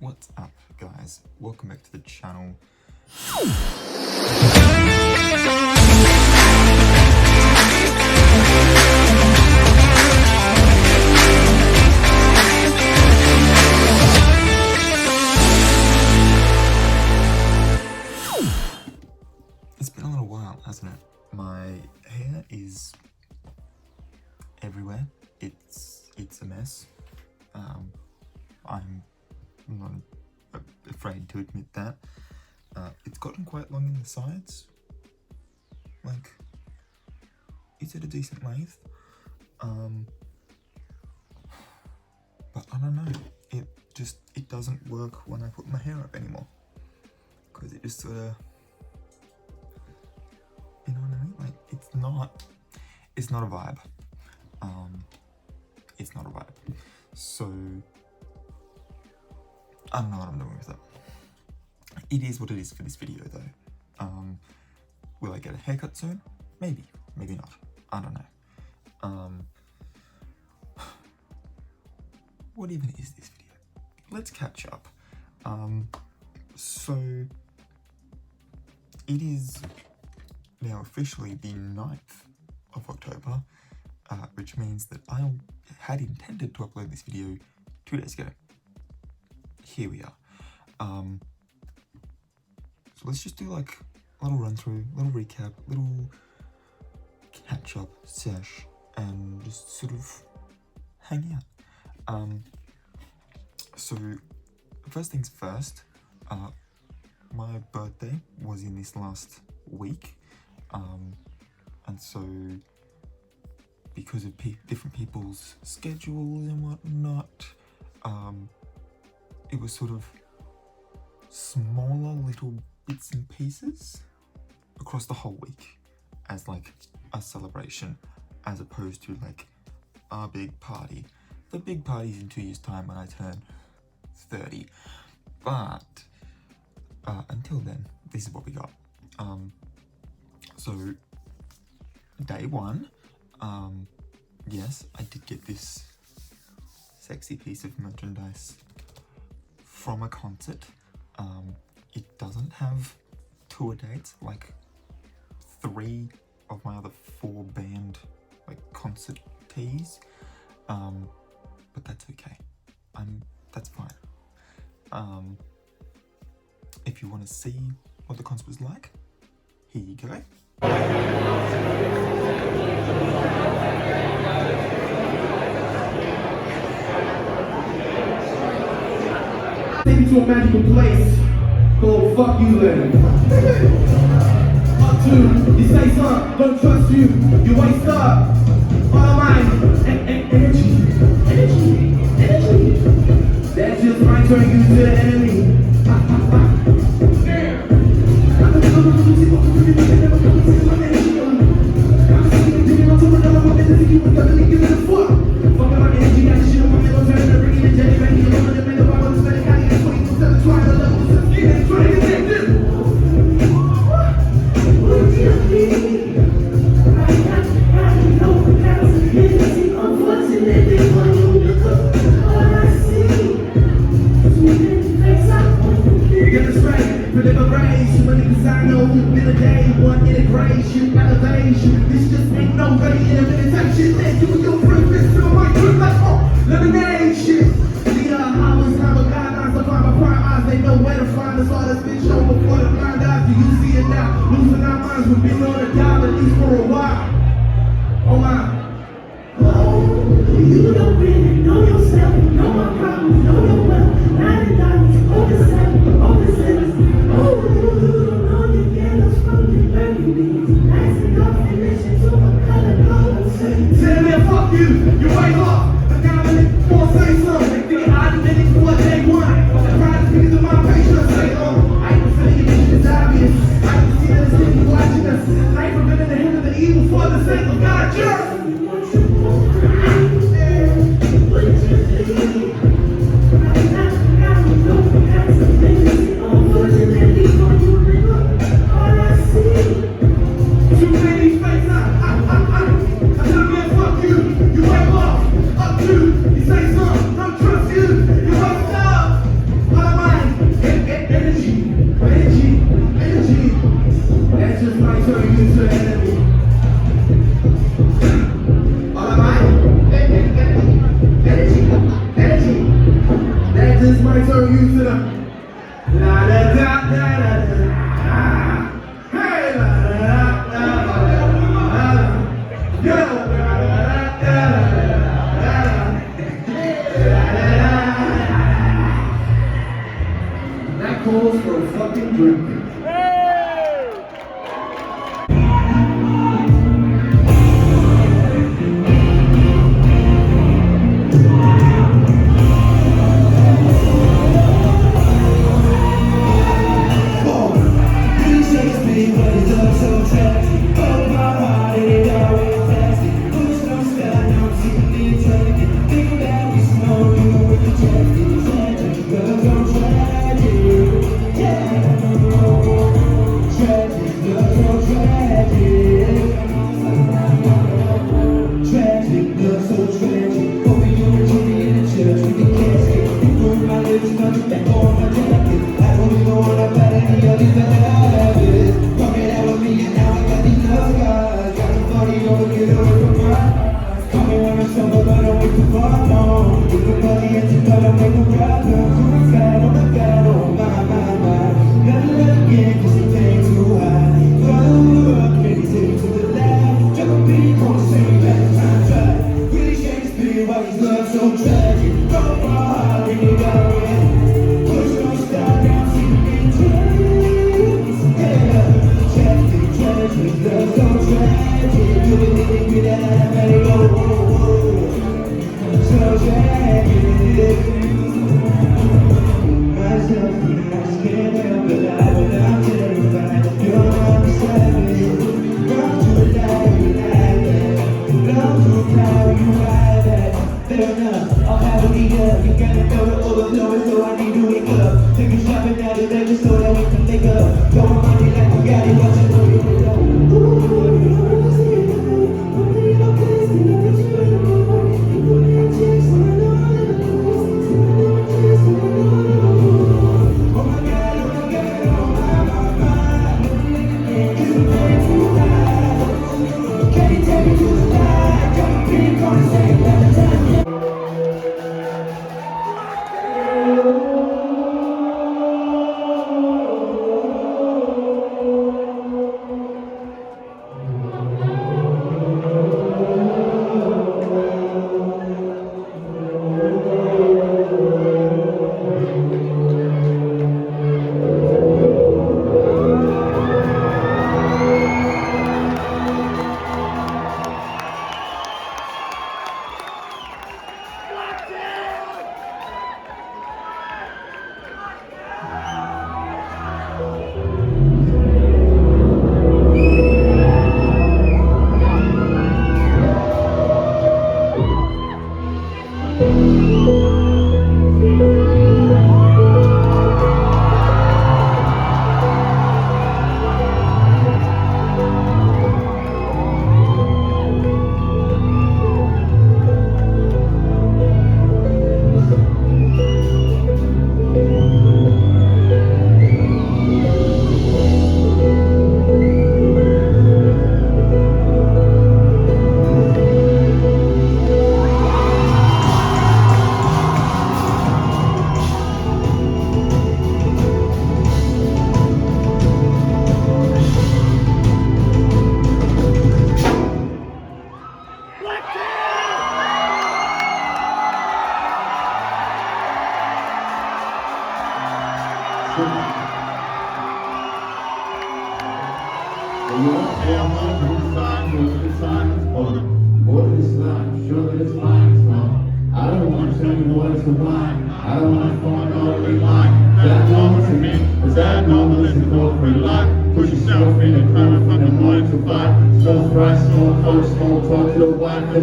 What's up, guys? Welcome back to the channel. It's been a little while, hasn't it? My hair is everywhere. It's a mess. I'm not afraid to admit that. It's gotten quite long in the sides. Like, it's at a decent length. But I don't know. It doesn't work when I put my hair up anymore. Because it just sort of, you know what I mean? Like, it's not a vibe. It's not a vibe. So, I don't know what I'm doing with that. It is what it is for this video though. Will I get a haircut soon? Maybe, maybe not. I don't know. What even is this video? Let's catch up. So, it is now officially the 9th of October, which means that I had intended to upload this video 2 days ago. Here we are. So let's just do like a little run through, little recap, little catch up sesh, and just sort of hang out. So first things first, my birthday was in this last week, and so because of different people's schedules and whatnot, it was sort of smaller little bits and pieces across the whole week as like a celebration, as opposed to like a big party. The big party's in 2 years' time when I turn 30, but until then, this is what we got. So day one, yes, I did get this sexy piece of merchandise from a concert. It doesn't have tour dates like 3 of my other 4 band like concert tees, but that's okay. That's fine. If you want to see what the concert was like, here you go. Take you to a magical place. Go fuck you then. Up 2, you say something, don't trust you. You waste up. All mine. Energy. That just might turn you to the enemy. That just might turn you to an enemy. All right? Energy. That just might turn you to the la da da da da da. Hey la da da da da. Yo la da da da da. That calls for a fucking drink.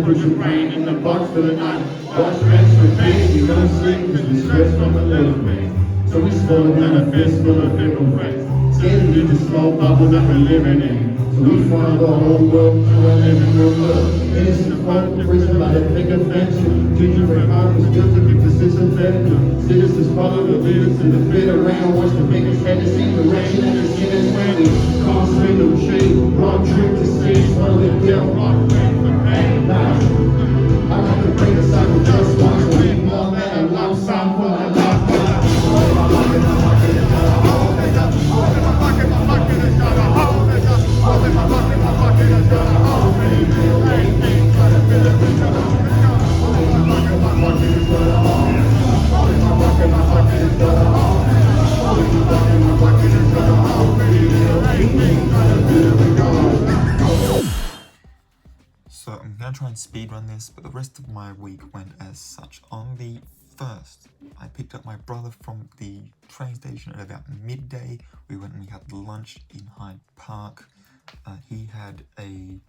Push your brain in the box for the night. Watch rest repeat, you don't sleep, cause we stress from a little bit. So we slow down a fist full of fickle face. Skating in the small bubble that we're living in. So we find the whole world through our living room look. Innocent folk prison by the finger fence. Gingerbread heart was built to keep the system fed. Citizens follow the leaders to the bit around. Watch the biggest head the same direction as the sinners when we concentrate no shade. Wrong trip to stage, one of the devil rock rain for pain. I like to break the cycle just once. Leave more than a lump sum for my life. So I'm gonna try and speedrun this, but the rest of my week went as such. On the 1st, I picked up my brother from the train station at about midday. We went and we had lunch in Hyde Park. He had a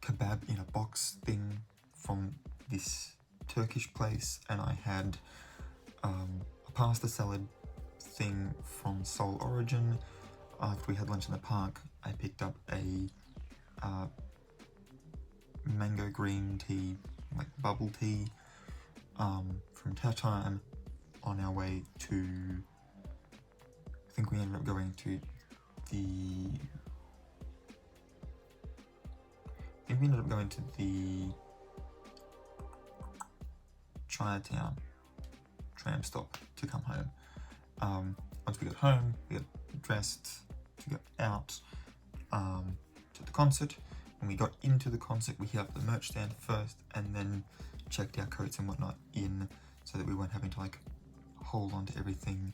kebab in a box thing from this Turkish place, and I had a pasta salad thing from Seoul Origin. After we had lunch in the park, I picked up a mango green tea, like bubble tea, from Tea Time. On our way to, I think we ended up going to the Chinatown tram stop to come home. Once we got home, we got dressed to go out to the concert. When we got into the concert, we hit up the merch stand first and then checked our coats and whatnot in so that we weren't having to like hold on to everything.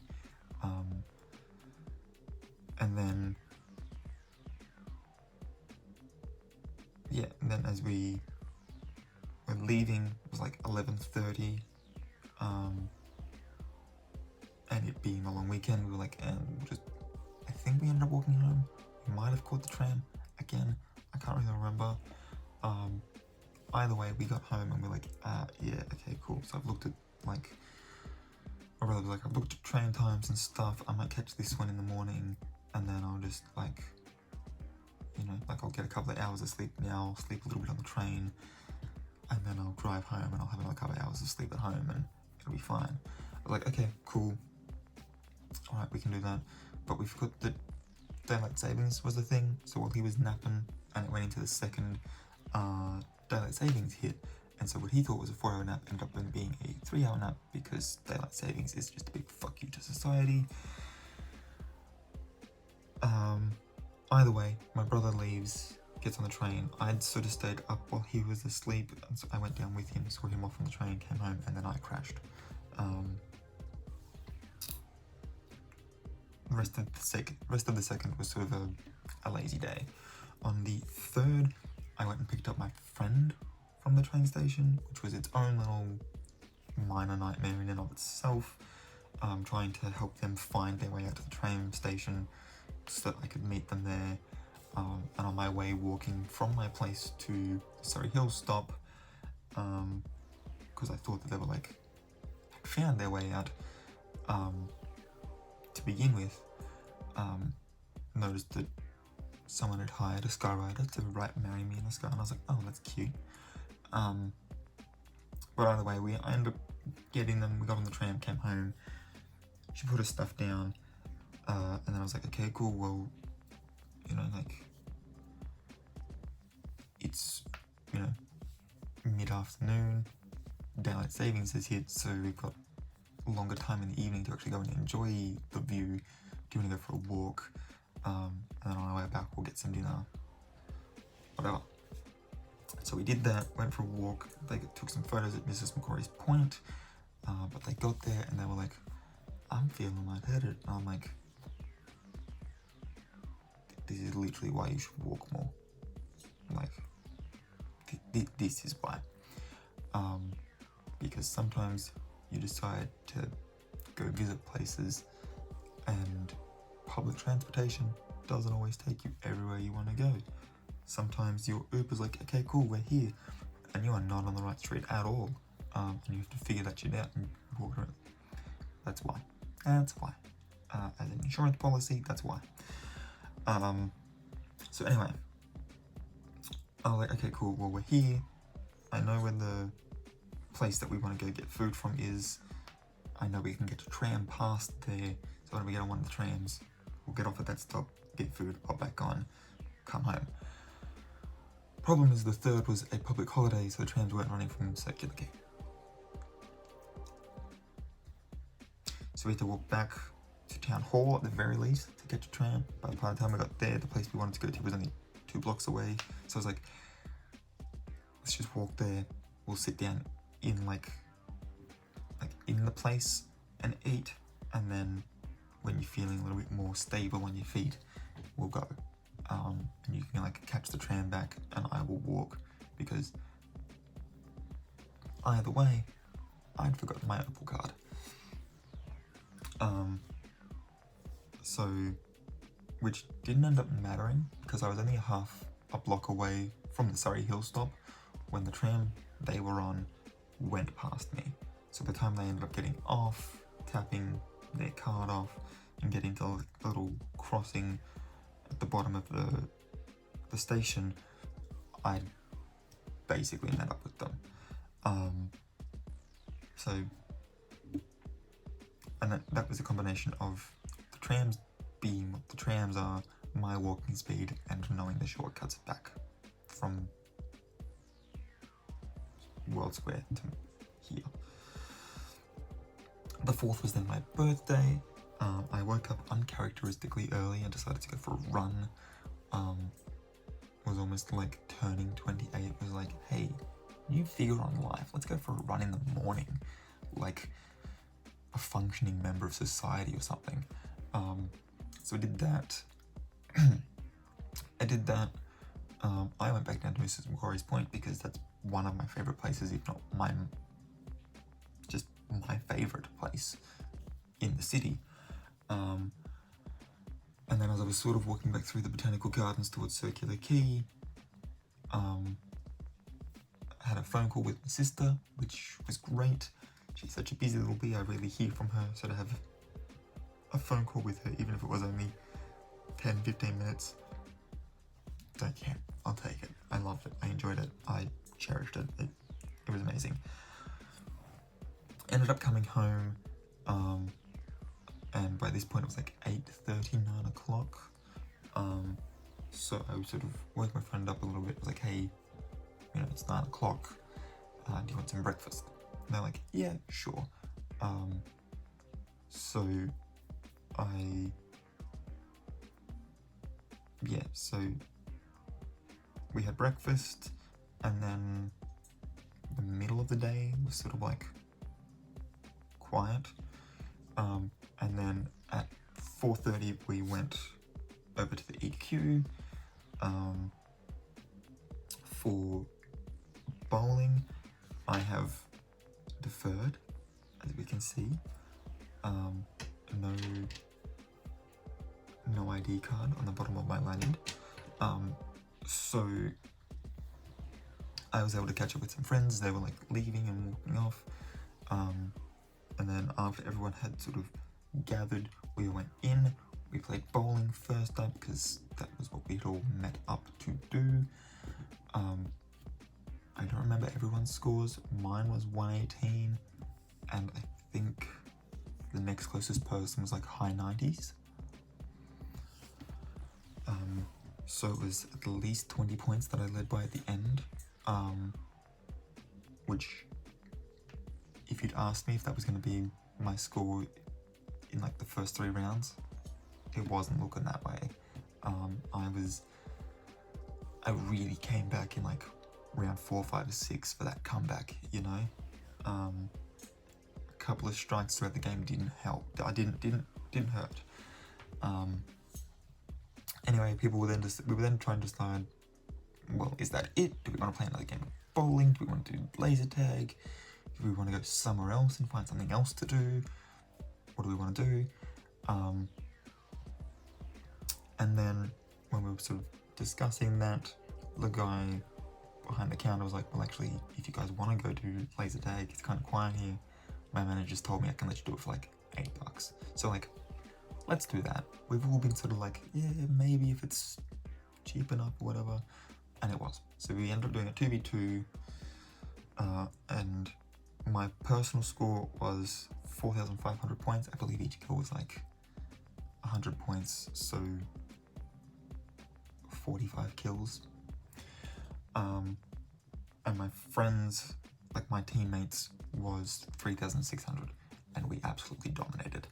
And then as we were leaving, it was like 11:30, and it being a long weekend, we were like, I think we ended up walking home. We might have caught the tram again. I can't really remember. Either way, we got home and we're like, yeah, okay, cool. So I've looked at my brother was like, I've looked at train times and stuff. I might catch this one in the morning, and then I'll just like, I'll get a couple of hours of sleep now, sleep a little bit on the train, and then I'll drive home and I'll have another couple of hours of sleep at home and it'll be fine. I was like, okay, cool. All right, we can do that. But we forgot that daylight savings was the thing. So while he was napping and it went into the second, daylight savings hit. And so what he thought was a 4-hour nap ended up being a 3-hour nap because daylight savings is just a big fuck you to society. Either way, my brother leaves, gets on the train. I'd sort of stayed up while he was asleep, and so I went down with him, saw him off on the train, came home, and then I crashed. The rest of the second was sort of a lazy day. On the 3rd, I went and picked up my friend from the train station, which was its own little minor nightmare in and of itself. Trying to help them find their way out to the train station so that I could meet them there. And on my way walking from my place to Surrey Hill stop, because I thought that they were like found their way out to begin with, noticed that someone had hired a Skyrider to marry me in the sky, and I was like, oh, that's cute. But either way, I ended up getting them. We got on the tram, came home. She put her stuff down, and then I was like, okay, cool, well, it's, mid-afternoon, daylight savings has hit, so we've got a longer time in the evening to actually go and enjoy the view. Do you want to go for a walk? And then on our way back, we'll get some dinner, whatever. So we did that, went for a walk. They took some photos at Mrs. McCory's Point, but they got there and they were like, I'm feeling lightheaded. And I'm like, this is literally why you should walk more. Like, this is why. Because sometimes you decide to go visit places and public transportation doesn't always take you everywhere you want to go. Sometimes your Uber's like, okay, cool, we're here, and you are not on the right street at all, and you have to figure that shit out and walk around. That's why. as an insurance policy. That's why. So anyway, I was like, okay, cool. Well, we're here. I know where the place that we want to go get food from is. I know we can get a tram past there. So when we get on one of the trams, we'll get off at that stop, get food, pop back on, come home. Problem is the 3rd was a public holiday, so the trams weren't running from Circular Quay. So we had to walk back to Town Hall at the very least to get the tram. By the time we got there, the place we wanted to go to was only 2 blocks away. So I was like, let's just walk there. We'll sit down in like in the place and eat, and then when you're feeling a little bit more stable on your feet, we'll go. And you can like catch the tram back, and I will walk, because either way, I'd forgotten my Opal card. So, which didn't end up mattering, because I was only a block away from the Surrey Hill stop when the tram they were on went past me. So by the time they ended up getting off, tapping their card off, and getting to the little crossing at the bottom of the station, I basically met up with them. So, and that was a combination of the trams being what the trams are, my walking speed, and knowing the shortcuts back from World Square to here. The 4th was then my birthday. I woke up uncharacteristically early and decided to go for a run. It was almost like turning 28. It was like, hey, new figure on life. Let's go for a run in the morning, like a functioning member of society or something. So I did that. I went back down to Mrs. Macquarie's Point because that's one of my favourite places, if not my favourite place in the city. And then as I was sort of walking back through the Botanical Gardens towards Circular Quay, I had a phone call with my sister, which was great. She's such a busy little bee, I rarely hear from her, so to have a phone call with her, even if it was only 10-15 minutes, don't care, I'll take it. I loved it, I enjoyed it, I cherished it, it was amazing. Ended up coming home, and by this point it was like 8:30, 9 o'clock. So I sort of woke my friend up a little bit. I was like, hey, you know, it's 9 o'clock. Do you want some breakfast? And they're like, yeah, sure. So we had breakfast, and then the middle of the day was sort of like quiet. And then at 4:30 we went over to the EQ for bowling. I have deferred, as we can see. No ID card on the bottom of my lanyard. So I was able to catch up with some friends. They were like leaving and walking off. And then after everyone had sort of gathered, we went in. We played bowling first up because that was what we had all met up to do. I don't remember everyone's scores. Mine was 118, and I think the next closest person was like high 90s. So it was at least 20 points that I led by at the end, which, if you'd asked me if that was going to be my score in like the first 3 rounds, it wasn't looking that way. I really came back in like round 4, 5, or 6 for that comeback, you know. A couple of strikes throughout the game didn't help. I didn't hurt. Anyway, we were then trying to decide, well, is that it? Do we want to play another game of bowling? Do we want to do laser tag? Do we want to go somewhere else and find something else to do? What do we want to do? And then when we were sort of discussing that, the guy behind the counter was like, well, actually, if you guys want to go do laser tag, it's kind of quiet here. My manager just told me I can let you do it for like $8. So like let's do that. We've all been sort of like, yeah, maybe if it's cheap enough or whatever, and it was. So we ended up doing a 2v2, and my personal score was 4,500 points. I believe each kill was like 100 points, so 45 kills. And my friends, like my teammates, was 3,600, and we absolutely dominated.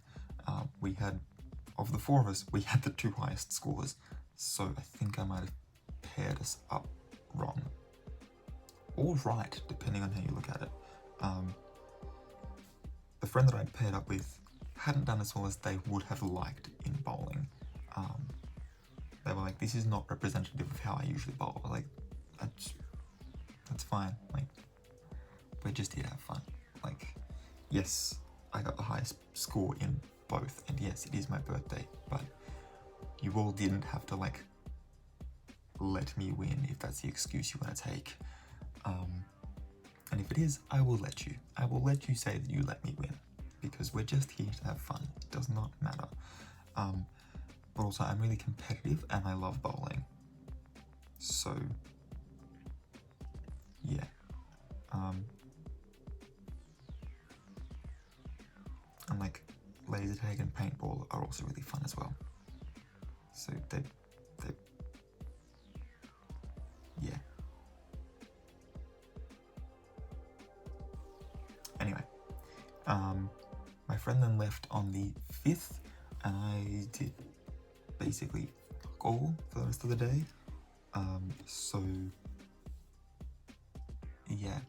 We had, of the four of us, we had the two highest scores, so I think I might have paired us up wrong. Or right, depending on how you look at it. The friend that I paired up with hadn't done as well as they would have liked in bowling. They were like, this is not representative of how I usually bowl. Like, that's fine. Like, we're just here to have fun. Like, yes, I got the highest score in both, and yes, it is my birthday, but you all didn't have to, like, let me win if that's the excuse you want to take. And if it is, I will let you. I will let you say that you let me win, because we're just here to have fun. It does not matter. But also, I'm really competitive and I love bowling. So, yeah. And like, laser tag and paintball are also really fun as well. So they yeah. Anyway, my friend then left on the 5th, and I did basically fuck all for the rest of the day. So yeah.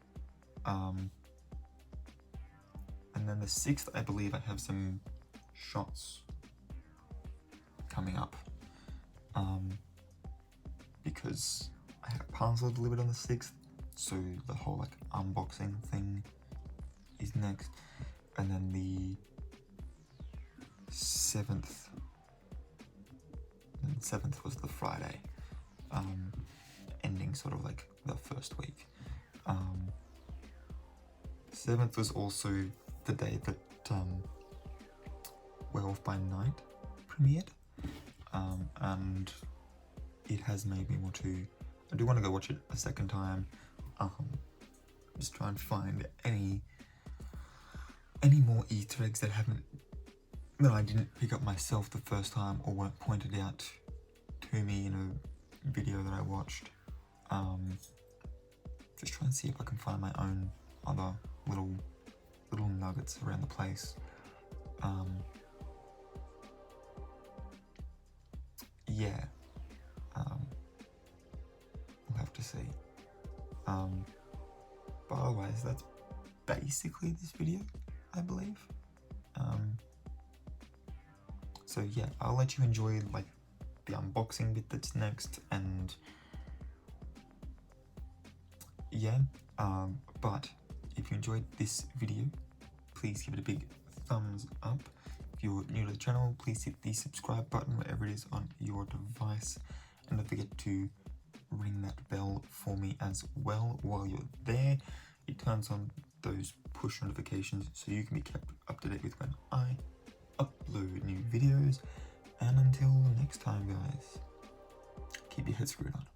And then the 6th, I believe I have some shots coming up. Because I had a parcel delivered on the 6th, so the whole like unboxing thing is next. And then the 7th, and 7th was the Friday, ending sort of like the first week. 7th was also the day that 12 by Night premiered, and it has made me want to, I do want to go watch it a second time, just try and find any more Easter eggs that I didn't pick up myself the first time or weren't pointed out to me in a video that I watched. Just try and see if I can find my own other little nuggets around the place. Yeah. We'll have to see. But otherwise, that's basically this video, I believe. So yeah, I'll let you enjoy like the unboxing bit that's next, and yeah, but if you enjoyed this video, please give it a big thumbs up. If you're new to the channel, please hit the subscribe button wherever it is on your device, and don't forget to ring that bell for me as well while you're there. It turns on those push notifications so you can be kept up to date with when I upload new videos. And until next time, guys, keep your head screwed on.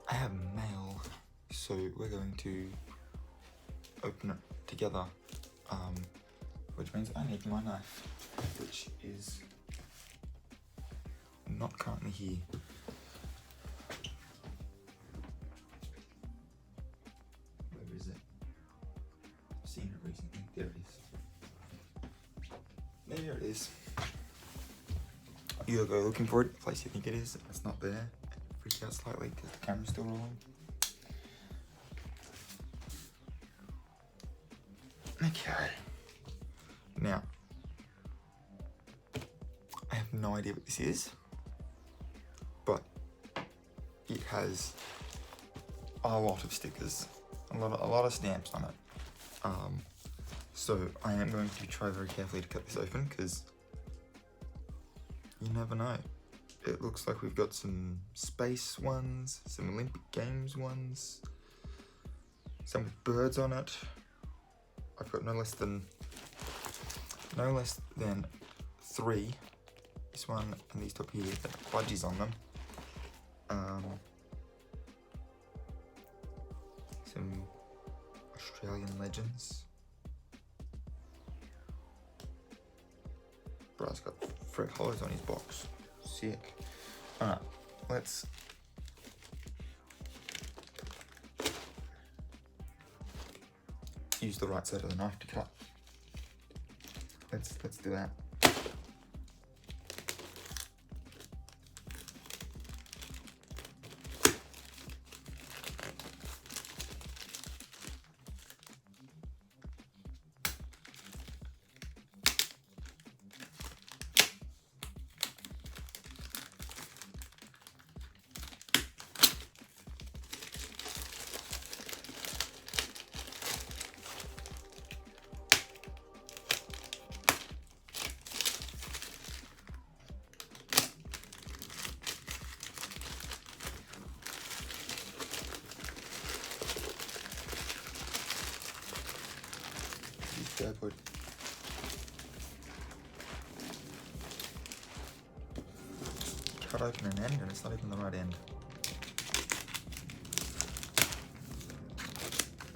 I have mail, so we're going to open it together, which means I need my knife, which is not currently here. Where is it? I've seen it recently. There it is. There it is. You go looking for it, the place you think it is, it's not there. Freak out slightly because the camera's still rolling. Okay. Now, I have no idea what this is, but it has a lot of stickers, a lot of stamps on it. So I am going to try very carefully to cut this open because you never know. It looks like we've got some space ones, some Olympic Games ones, some with birds on it. I've got no less than 3. This one and these top here that have budgies on them. Some Australian legends. Brad's got Fred Hollows on his box. Sick. Alright, let's use the right side of the knife to cut. Let's do that. But cut open an end and it's not even the right end.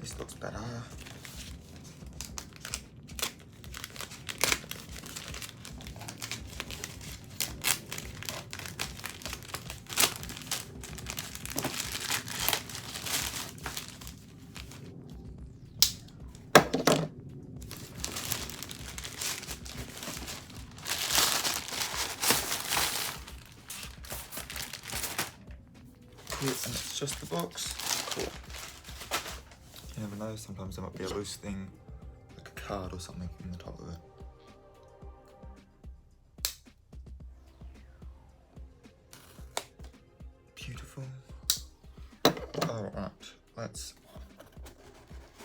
This looks better. And it's just the box. Cool. You never know, sometimes there might be a loose thing, like a card or something in the top of it. Beautiful. Alright, let's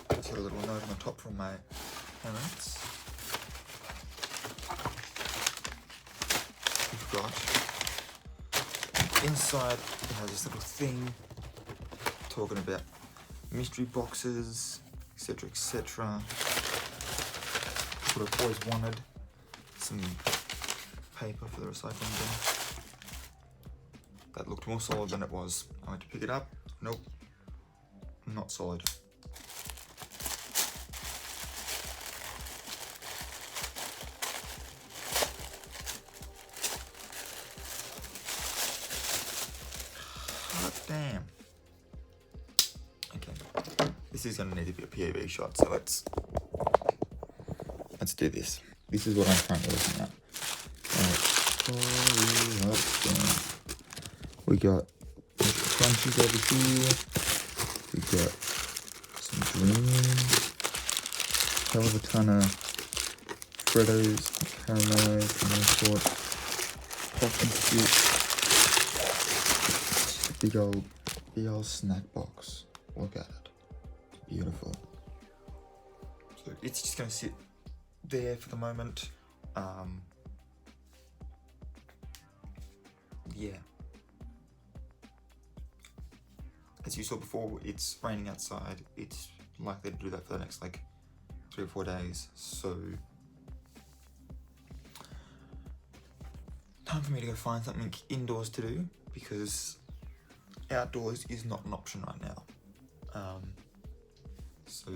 put a little note on the top from my parents. We've got inside, it has this little thing talking about mystery boxes, etc, etc. What I've always wanted, some paper for the recycling bin. That looked more solid than it was. I went to pick it up, nope, not solid. Damn. Okay. This is gonna need to be a POV shot, so let's do this. This is what I'm currently looking at. We got crunchies over here. We got some dreams. Hell of a ton of Freddos, caramellos, and all sorts. Poppy sticks. Big old snack box. Look at it. It's beautiful. So it's just gonna sit there for the moment. Yeah. As you saw before, it's raining outside. It's likely to do that for the next like 3 or 4 days. So time for me to go find something indoors to do because outdoors is not an option right now. So